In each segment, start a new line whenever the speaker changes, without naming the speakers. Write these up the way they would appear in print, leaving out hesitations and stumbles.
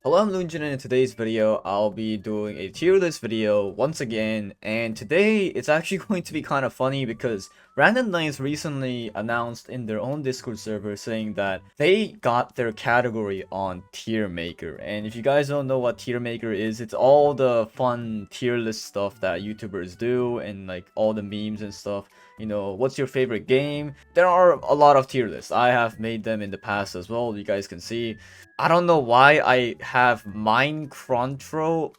Hello, I'm LuNEJuNE, and in today's video, I'll be doing a tier list video once again, and today it's actually going to be kind of funny because Random Nights recently announced in their own Discord server saying that they got their category on Tier Maker. And if you guys don't know what Tier Maker is, it's all the fun tier list stuff that YouTubers do and like all the memes and stuff. You know, what's your favorite game? There are a lot of tier lists. I have made them in the past as well, you guys can see. I don't know why I have Mind Control.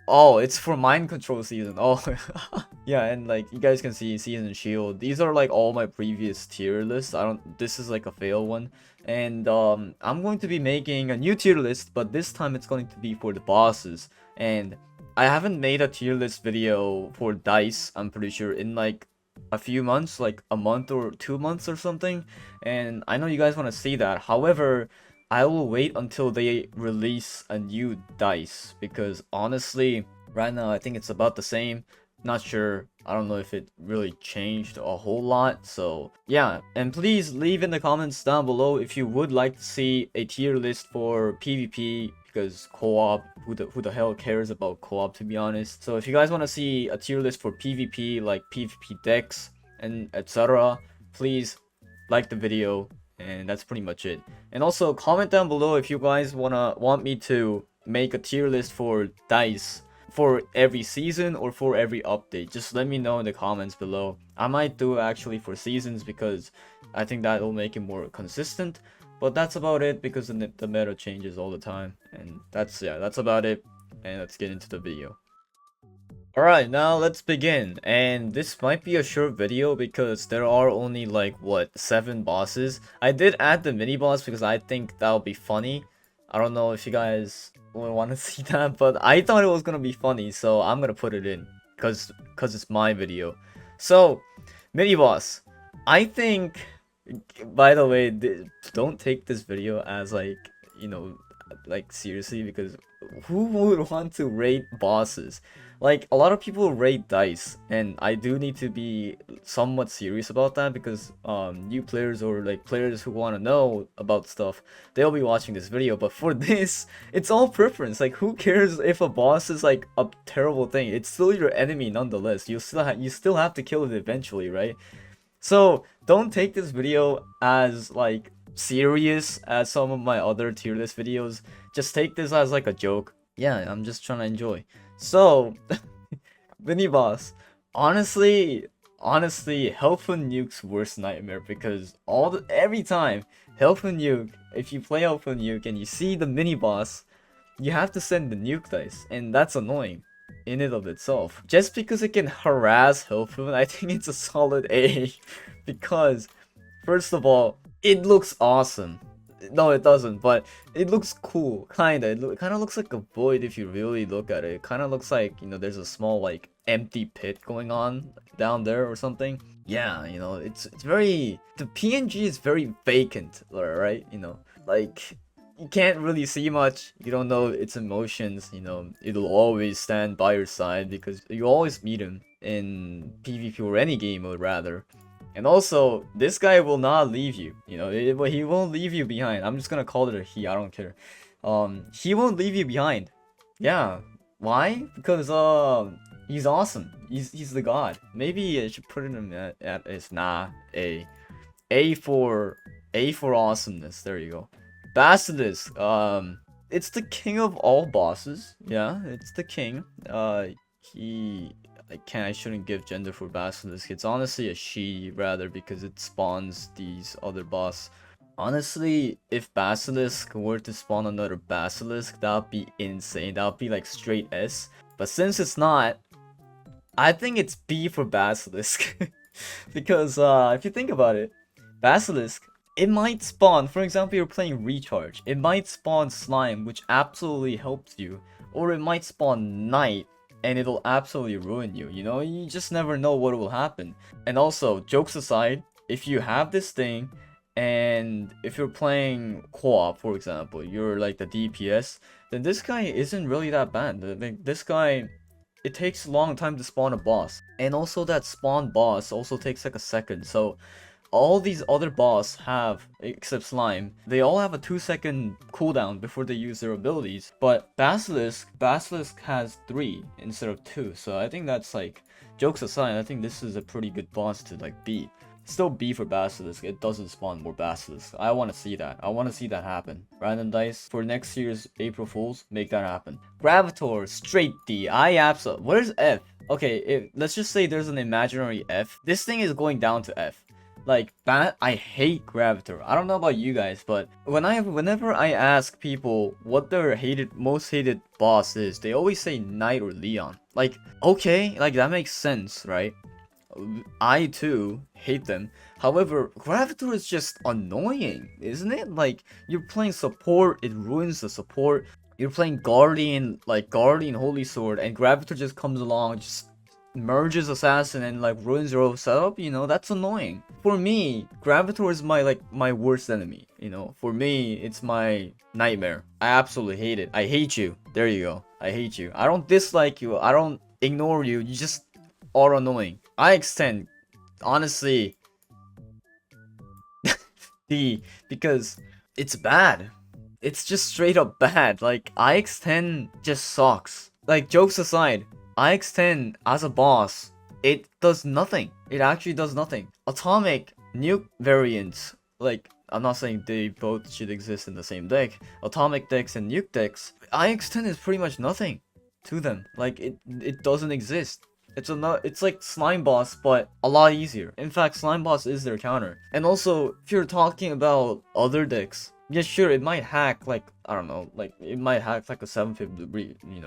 Oh, it's for Mind Control season. Oh, yeah, and like you guys can see Season Shield. These are like all my previous tier lists. This is like a fail one. And I'm going to be making a new tier list, but this time it's going to be for the bosses. And I haven't made a tier list video for Dice, I'm pretty sure, in like a few months, like a month or 2 months or something. And I know you guys want to see that. However, I will wait until they release a new dice, because honestly, right now I think it's about the same. Not sure. I don't know if it really changed a whole lot. So yeah, and please leave in the comments down below if you would like to see a tier list for PvP, because co-op, who the hell cares about co-op, to be honest. So if you guys want to see a tier list for PvP, like PvP decks and etc., please like the video. And that's pretty much it. And also comment down below if you guys want me to make a tier list for dice for every season or for every update. Just let me know in the comments below. I might do actually for seasons because I think that will make it more consistent. But that's about it, because the meta changes all the time. And that's about it. And let's get into the video. Alright, now let's begin, and this might be a short video because there are only like, what, 7 bosses. I did add the mini boss because I think that'll be funny. I don't know if you guys want to see that, but I thought it was gonna be funny, so I'm gonna put it in because it's my video. So, mini boss. I think, by the way, don't take this video as like, you know, like seriously, because who would want to rate bosses? Like, a lot of people rate dice, and I do need to be somewhat serious about that, because new players or like players who want to know about stuff, they'll be watching this video. But for this, it's all preference. Like, who cares if a boss is like a terrible thing? It's still your enemy nonetheless. You still have to kill it eventually, right? So don't take this video as like serious as some of my other tier list videos. Just take this as like a joke. Yeah, I'm just trying to enjoy. So, mini boss. Honestly, Helpful Nuke's worst nightmare, because every time Helpful Nuke, if you play Helpful Nuke and you see the mini boss, you have to send the nuke dice, and that's annoying in and of itself. Just because it can harass Helpful, I think it's a solid A, because first of all, it looks awesome. No, it doesn't, but it looks cool, kinda. It kinda looks like a void if you really look at it. It kinda looks like, you know, there's a small, like, empty pit going on down there or something. Yeah, you know, it's very... The PNG is very vacant, right? You know, like, you can't really see much. You don't know its emotions, you know. It'll always stand by your side because you always meet him in PvP or any game mode, rather. And also, this guy will not leave you, you know, he won't leave you behind. I'm just gonna call it a he, I don't care. He won't leave you behind. Yeah, why? Because, he's awesome. He's the god. Maybe I should put him at his, A. A for awesomeness, there you go. Basilisk, it's the king of all bosses. Yeah, it's the king. I shouldn't give gender for Basilisk. It's honestly a she, rather, because it spawns these other boss. Honestly, if Basilisk were to spawn another Basilisk, that would be insane. That would be like straight S. But since it's not, I think it's B for Basilisk. Because if you think about it, Basilisk, it might spawn, for example, you're playing Recharge. It might spawn Slime, which absolutely helps you. Or it might spawn Knight, and it'll absolutely ruin you, you know? You just never know what will happen. And also, jokes aside, if you have this thing, and if you're playing co-op, for example, you're like the DPS, then this guy isn't really that bad. This guy, it takes a long time to spawn a boss. And also that spawn boss also takes like a second, so all these other boss have, except Slime, they all have a 2-second cooldown before they use their abilities. But Basilisk has 3 instead of 2. So I think that's like, jokes aside, I think this is a pretty good boss to like beat. Still B for Basilisk, it doesn't spawn more Basilisk. I want to see that. I want to see that happen. Random dice for next year's April Fools, make that happen. Gravitor, straight D. I absolutely. Where's F? Okay, let's just say there's an imaginary F. This thing is going down to F. Like, I hate Gravitor. I don't know about you guys, but whenever I ask people what their most hated boss is, they always say Knight or Leon. Like, okay, like that makes sense, right? I too hate them. However, Gravitor is just annoying, isn't it? Like, you're playing support, it ruins the support. You're playing Guardian, like Guardian Holy Sword, and Gravitor just comes along, just merges Assassin and like ruins your whole setup, you know, that's annoying. For me, Gravitor is my worst enemy, you know. For me, it's my nightmare. I absolutely hate it. I hate you. There you go. I hate you. I don't dislike you. I don't ignore you. You just are annoying. I extend, honestly, D, because it's bad. It's just straight up bad. Like, IX10 just sucks. Like, jokes aside, IX10 as a boss, it does nothing. It actually does nothing. Atomic nuke variants, like, I'm not saying they both should exist in the same deck. Atomic decks and nuke decks, IX10 is pretty much nothing to them. Like, it doesn't exist. It's like Slime Boss, but a lot easier. In fact, Slime Boss is their counter. And also, if you're talking about other decks, yeah, sure, it might hack, like, I don't know, like, it might hack, like, a 7-pip,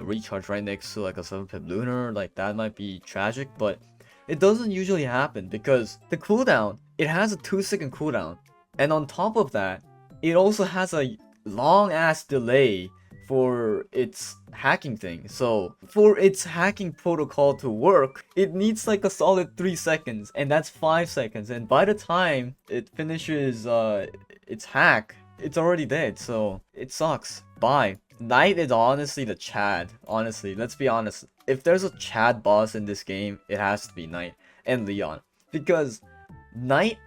recharge right next to, like, a 7-pip Lunar, like, that might be tragic, but it doesn't usually happen, because the cooldown, it has a 2-second cooldown, and on top of that, it also has a long-ass delay for its hacking thing. So, for its hacking protocol to work, it needs, like, a solid 3 seconds, and that's 5 seconds, and by the time it finishes, its hack, it's already dead, so it sucks. Bye. Knight is honestly the Chad. Honestly, let's be honest. If there's a Chad boss in this game, it has to be Knight and Leon. Because Knight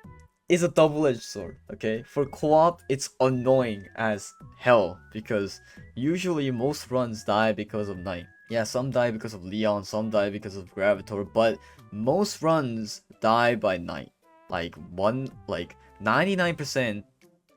is a double-edged sword, okay? For co-op, it's annoying as hell. Because usually most runs die because of Knight. Yeah, some die because of Leon, some die because of Gravitor, but most runs die by Knight. Like 99%,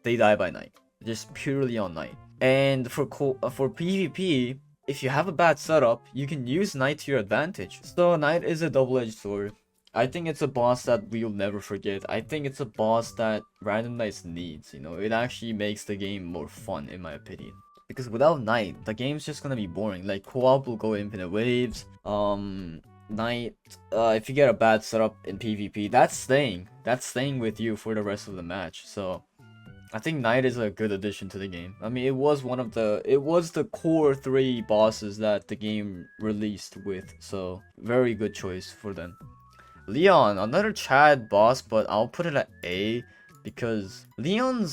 they die by Knight, just purely on Knight. And for PvP, if you have a bad setup, you can use Knight to your advantage. So Knight is a double-edged sword. I think it's a boss that we'll never forget. I think it's a boss that Random Knights needs, you know. It actually makes the game more fun, in my opinion. Because without Knight, the game's just gonna be boring. Like, co-op will go infinite waves. Knight, if you get a bad setup in PvP, that's staying with you for the rest of the match. So I think Knight is a good addition to the game. I mean, it was the core 3 bosses that the game released with, so very good choice for them. Leon, another Chad boss, but I'll put it at A, because Leon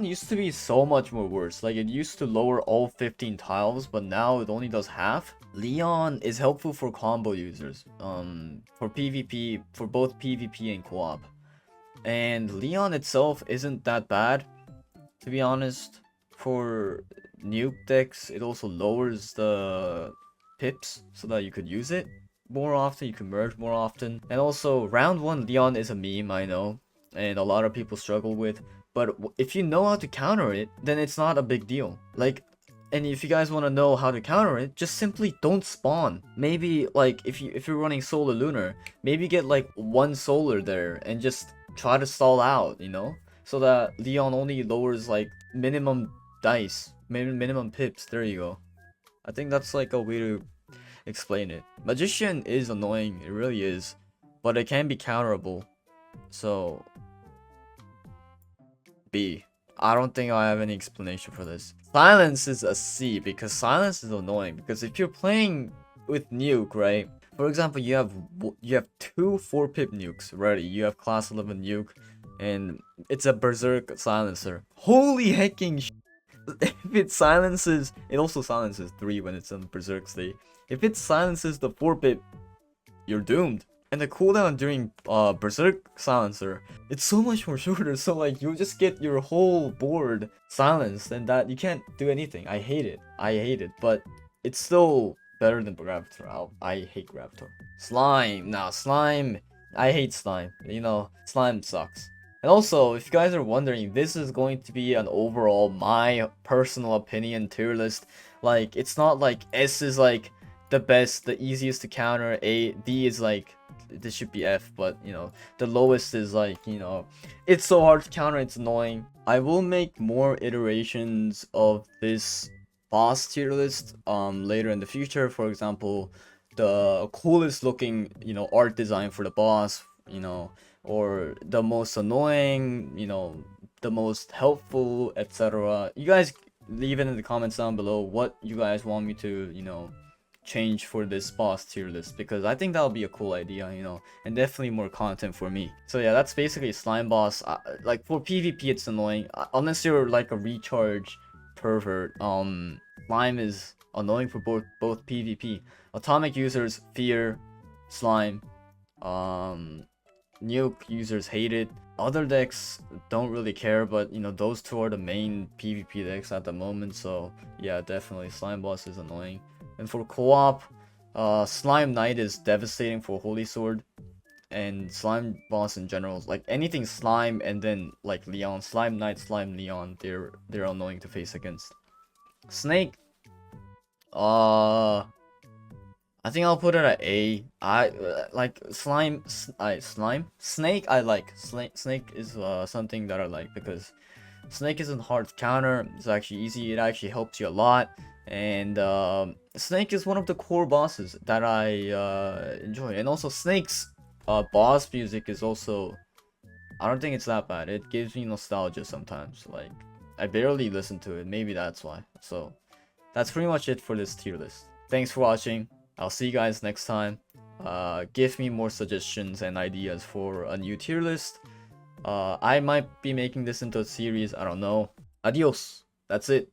used to be so much more worse. Like, it used to lower all 15 tiles, but now it only does half. Leon is helpful for combo users, for PvP, for both PvP and co-op. And Leon itself isn't that bad, to be honest. For nuke decks, it also lowers the pips so that you could use it more often, you can merge more often. And also, round 1 Leon is a meme, I know, and a lot of people struggle with. But if you know how to counter it, then it's not a big deal. Like, and if you guys want to know how to counter it, just simply don't spawn. Maybe, like, if you're running Solar Lunar, maybe get like 1 Solar there and just try to stall out, you know, so that Leon only lowers like minimum dice, minimum pips. There you go. I think that's like a way to explain it. Magician is annoying, it really is, but it can be counterable. So B. I don't think I have any explanation for this. Silence is a C, because silence is annoying. Because if you're playing with nuke, right? For example, you have 2 4-pip nukes ready. You have class 11 nuke, and it's a berserk silencer. Holy hecking sh! If it silences, it also silences 3 when it's in berserk state. If it silences the 4-pip, you're doomed. And the cooldown during Berserk Silencer, it's so much more shorter, so like you'll just get your whole board silenced and that you can't do anything. I hate it. I hate it, but it's still better than Gravitor. I hate Gravitor. Slime. Now slime. I hate slime. You know, slime sucks. And also, if you guys are wondering, this is going to be an overall, my personal opinion tier list. Like, it's not like S is like the best, the easiest to counter, D is like, this should be F, but you know, the lowest is like, you know, it's so hard to counter, it's annoying. I will make more iterations of this boss tier list later in the future. For example, the coolest looking, you know, art design for the boss, you know, or the most annoying, you know, the most helpful, etc. You guys leave it in the comments down below what you guys want me to, you know, change for this boss tier list, because I think that'll be a cool idea, you know, and definitely more content for me. So yeah, that's basically slime boss. Like for PvP it's annoying, unless you're like a recharge pervert. Slime is annoying for both PvP. Atomic users fear slime. Nuke users hate it. Other decks don't really care, but you know, those two are the main PvP decks at the moment, so yeah, definitely slime boss is annoying. And for co-op, Slime Knight is devastating for Holy Sword, and Slime Boss in general, like anything Slime and then like Leon, Slime Knight, Slime Leon, they're annoying to face against. Snake, I think I'll put it at A. I like slime. Snake. I like snake is something that I like because snake isn't hard to counter. It's actually easy. It actually helps you a lot. And snake is one of the core bosses that I enjoy. And also snake's boss music is also, I don't think it's that bad. It gives me nostalgia sometimes. Like I barely listen to it. Maybe that's why. So that's pretty much it for this tier list. Thanks for watching. I'll see you guys next time. Give me more suggestions and ideas for a new tier list. I might be making this into a series, I don't know. Adios. That's it.